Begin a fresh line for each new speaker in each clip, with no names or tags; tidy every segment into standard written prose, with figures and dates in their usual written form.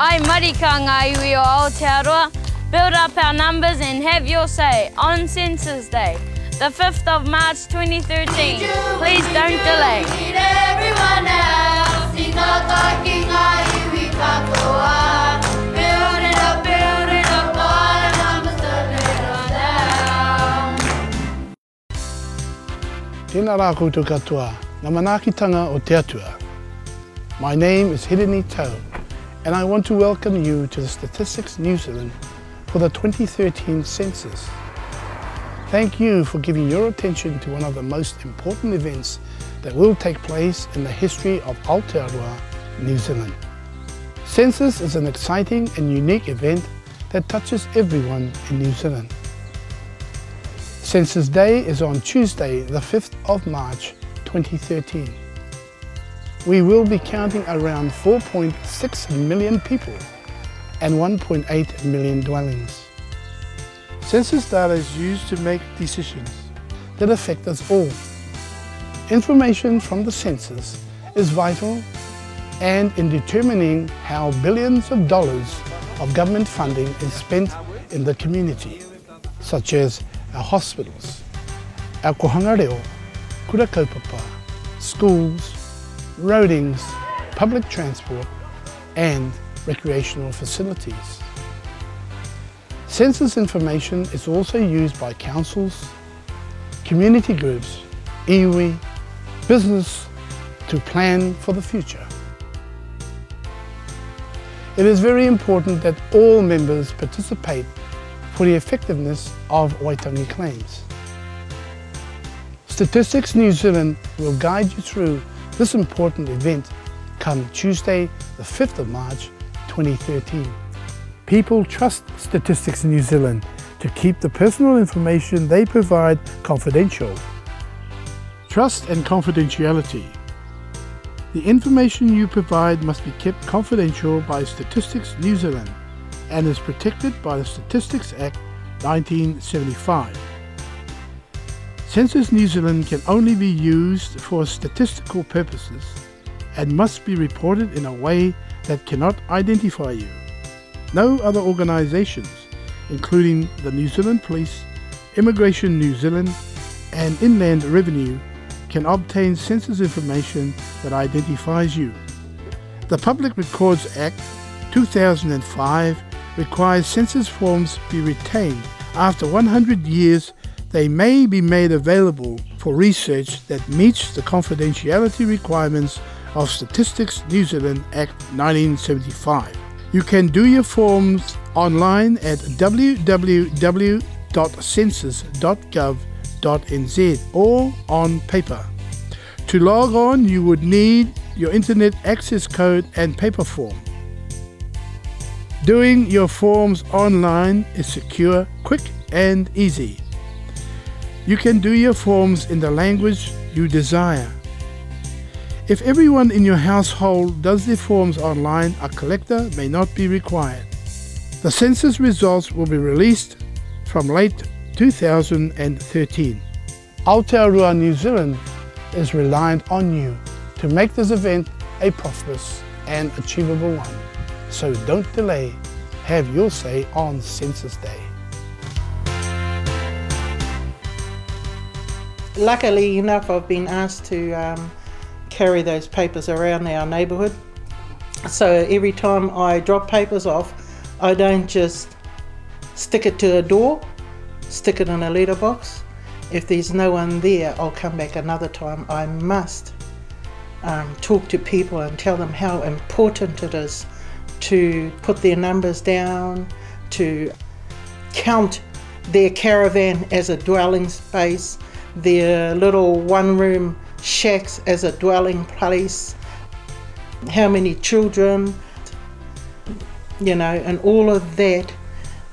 Ai marika ngā iwi o Aotearoa. Build up our numbers and have your say on Census Day, the 5th of March 2013. Please don't delay. Need everyone else. Build it up, all the numbers to let us down.
Tēnā rā koutou katoa, ngā manaakitanga o Te Atua. My name is Hirini Tau, and I want to welcome you to the Statistics New Zealand for the 2013 census. Thank you for giving your attention to one of the most important events that will take place in the history of Aotearoa, New Zealand. Census is an exciting and unique event that touches everyone in New Zealand. Census Day is on Tuesday, the 5th of March 2013. We will be counting around 4.6 million people and 1.8 million dwellings. Census data is used to make decisions that affect us all. Information from the census is vital and in determining how billions of dollars of government funding is spent in the community, such as our hospitals, our kohanga reo, kura kaupapa, schools, roadings, public transport and recreational facilities. Census information is also used by councils, community groups, iwi, business to plan for the future. It is very important that all members participate for the effectiveness of Waitangi claims. Statistics New Zealand will guide you through this important event come Tuesday, the 5th of March 2013. People trust Statistics New Zealand to keep the personal information they provide confidential. Trust and confidentiality. The information you provide must be kept confidential by Statistics New Zealand and is protected by the Statistics Act 1975. Census New Zealand can only be used for statistical purposes and must be reported in a way that cannot identify you. No other organisations, including the New Zealand Police, Immigration New Zealand and Inland Revenue, can obtain census information that identifies you. The Public Records Act 2005 requires census forms be retained. After 100 years, they may be made available for research that meets the confidentiality requirements of Statistics New Zealand Act 1975. You can do your forms online at www.census.gov.nz or on paper. To log on, you would need your internet access code and paper form. Doing your forms online is secure, quick and easy. You can do your forms in the language you desire. If everyone in your household does their forms online, a collector may not be required. The census results will be released from late 2013. Aotearoa New Zealand is reliant on you to make this event a prosperous and achievable one. So don't delay, have your say on Census Day.
Luckily enough, I've been asked to carry those papers around our neighbourhood. So every time I drop papers off, I don't just stick it to a door, stick it in a letterbox. If there's no one there, I'll come back another time. I must talk to people and tell them how important it is to put their numbers down, to count their caravan as a dwelling space, their little one-room shacks as a dwelling place, how many children, you know, and all of that.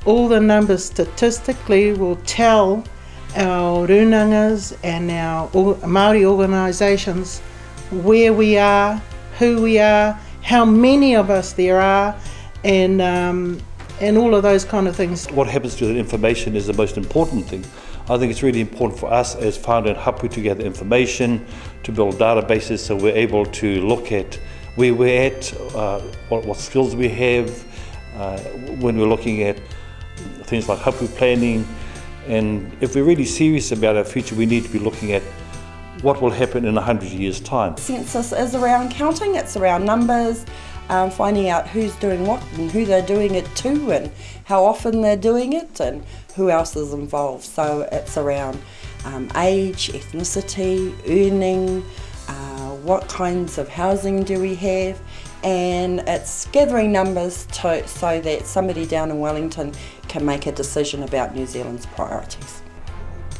All the numbers statistically will tell our runangas and our Māori organisations where we are, who we are, how many of us there are, and all of those kind of things.
What happens to that information is the most important thing. I think it's really important for us as whānau and hapu to gather information, to build databases so we're able to look at where we're at, what skills we have, when we're looking at things like hapu planning. And if we're really serious about our future, we need to be looking at what will happen in 100 years' time.
Census is around counting, it's around numbers, finding out who's doing what and who they're doing it to and how often they're doing it and who else is involved. So it's around age, ethnicity, earning, what kinds of housing do we have, and it's gathering numbers so that somebody down in Wellington can make a decision about New Zealand's priorities.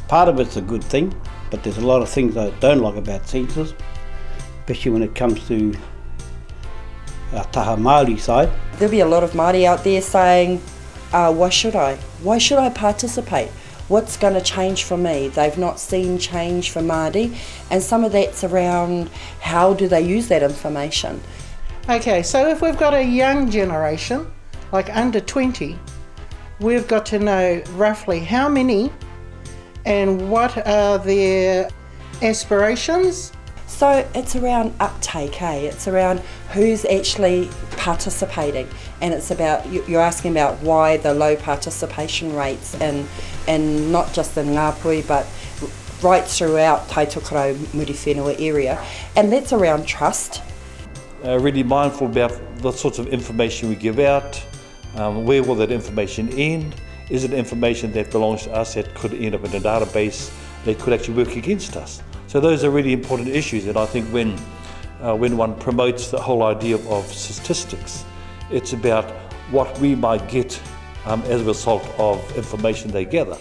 Part of it's a good thing, but there's a lot of things I don't like about census, especially when it comes to our taha Māori side.
There'll be a lot of Māori out there saying, why should I? Why should I participate? What's going to change for me? They've not seen change for Māori, and some of that's around how do they use that information.
Okay, so if we've got a young generation, like under 20, we've got to know roughly how many and what are their aspirations.
So it's around uptake, it's around who's actually participating, and it's about, you're asking about why the low participation rates, and not just in Ngāpuhi but right throughout Taitokerau Muri Whenua area, and that's around trust.
Really mindful about the sorts of information we give out, where will that information end? Is it information that belongs to us that could end up in a database that could actually work against us? So those are really important issues, and I think when one promotes the whole idea of statistics, it's about what we might get as a result of information they gather.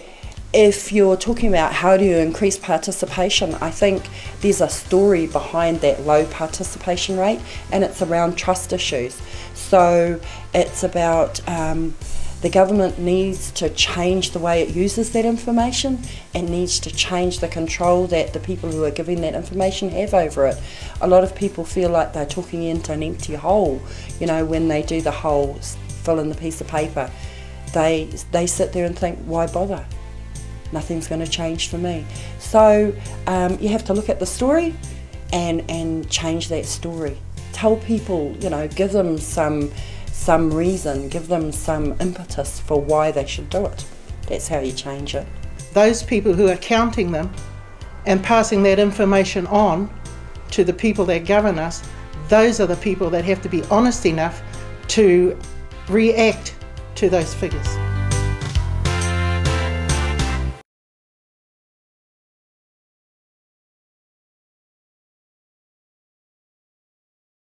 If you're talking about how do you increase participation, I think there's a story behind that low participation rate, and it's around trust issues. So it's about the government needs to change the way it uses that information and needs to change the control that the people who are giving that information have over it. A lot of people feel like they're talking into an empty hole, you know, when they do the whole fill in the piece of paper. They sit there and think, why bother? Nothing's going to change for me. So you have to look at the story and change that story. Tell people, you know, give them some reason, give them some impetus for why they should do it. That's how you change it.
Those people who are counting them and passing that information on to the people that govern us, those are the people that have to be honest enough to react to those figures.